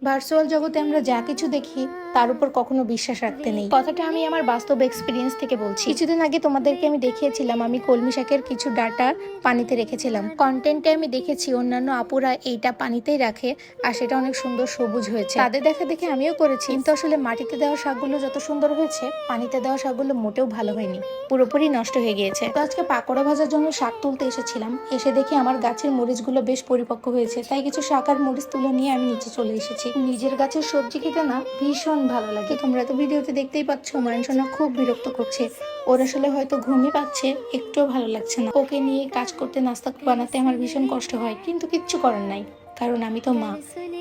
Virtual জগতে আমরা যা কিছু দেখি তার উপর কখনো বিশ্বাস রাখতে নেই। কথাটা আমি আমার বাস্তব এক্সপিরিয়েন্স থেকে বলছি। কিছুদিন আগে তোমাদেরকে আমি দেখিয়েছিলাম আমি কলমি শাকের কিছু ডাটা পানিতে রেখেছিলাম। কন্টেন্টে আমি দেখেছি অন্যান্য আপুরা এইটা পানিতেই রাখে আর সেটা অনেক সুন্দর সবুজ হয়েছে। তাদের দেখা দেখে আমিও করেছি, কিন্তু আসলে মাটিতে দেওয়া শাকগুলো যত সুন্দর হয়েছে পানিতে দেওয়া শাকগুলো মোটেও ভালো হয়নি, পুরোপুরি নষ্ট হয়ে গিয়েছে। তো আজকে পাকোড়া ভাজার জন্য শাক তুলতে এসেছিলাম, এসে দেখি আমার গাছের মরিচগুলো বেশ পরিপক্ক হয়েছে, তাই কিছু শাক আর মরিচ তুলে নিয়ে আমি নিচে চলে এসেছি। নিজের গাছের সবজি খেতে না ভীষণ ভালো লাগে। তোমরা তো ভিডিওতে দেখতেই পাচ্ছ মানসোনা খুব বিরক্ত করছে, ওর আসলে হয়তো ঘুমই পাচ্ছে, একটুও ভালো লাগছে না। ওকে নিয়ে কাজ করতে নাস্তা বানাতে আমার ভীষণ কষ্ট হয়, কিন্তু কিচ্ছু করার নাই, কারণ আমি তো মা,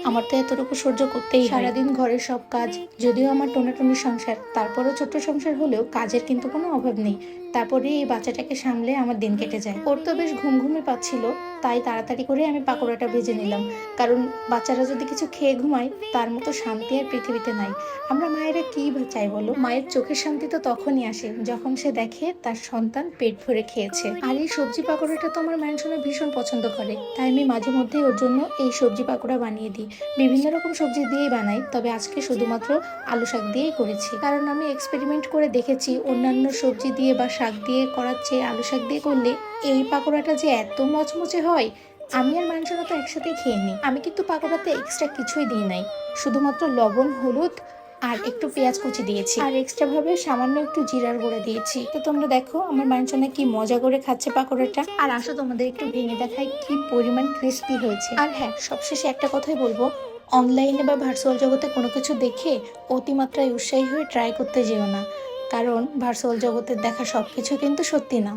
আমার তো এতটুকু সহ্য করতেই হয়। সারাদিন ঘরের সব কাজ, যদিও আমার টোনাটুনির সংসার, তারপরও ছোট্ট সংসার হলেও কাজের কিন্তু কোনো অভাব নেই। তারপরে এই বাচ্চাটাকে সামলে আমার দিন কেটে যায়। ওর তো বেশ ঘুমঘুমে পাচ্ছিল, তাই তাড়াতাড়ি করে আমি পাকোড়াটা ভেজে নিলাম, কারণ বাচ্চারা যদি কিছু খেয়ে ঘুমায় তার মতো শান্তি আর পৃথিবীতে নাই। আমরা মায়েরা কি চাই বলো? মায়ের চোখের শান্তি তো তখনই আসে যখন সে দেখে তার সন্তান পেট ভরে খেয়েছে। আর এই সবজি পাকোড়াটা তো আমার ম্যানসনে ভীষণ পছন্দ করে, তাই আমি মাঝে মধ্যেই ওর জন্য এই সবজি পাকোড়া বানিয়ে দিই। বিভিন্ন রকম সবজি দিয়েই বানাই, তবে আজকে শুধুমাত্র আলু শাক দিয়েই করেছি, কারণ আমি এক্সপেরিমেন্ট করে দেখেছি অন্যান্য সবজি দিয়ে বা শাক দিয়ে করার চেয়ে আলু শাক দিয়ে করলে এই পাকোড়াটা যে এত মচমচে হয়। আমি আর মাংসটা তো একসাথেই খেয়ে নিই। আমি কিন্তু পাকোড়াতে এক্সট্রা কিছুই দিই নাই, শুধুমাত্র লবণ, হলুদ আর একটু পেঁয়াজ কুচি দিয়েছি, আর এক্সট্রা ভাবে সামান্য একটু জিরার গুঁড়া দিয়েছি। তো তোমরা দেখো আমার মাংসনা কি মজা করে খাচ্ছে পাকোড়াটা। আর আসো তোমাদের একটু ভেঙে দেখাই কি পরিমাণ ক্রিস্পি হয়েছে। আর হ্যাঁ, সবশেষে একটা কথাই বলবো, অনলাইনে বা ভার্চুয়াল জগতে কোনো কিছু দেখে অতিমাত্রায় উৎসাহী হয়ে ট্রাই করতে যেও না, কারণ ভার্চুয়াল জগতের দেখা সবকিছু কিন্তু সত্যি না।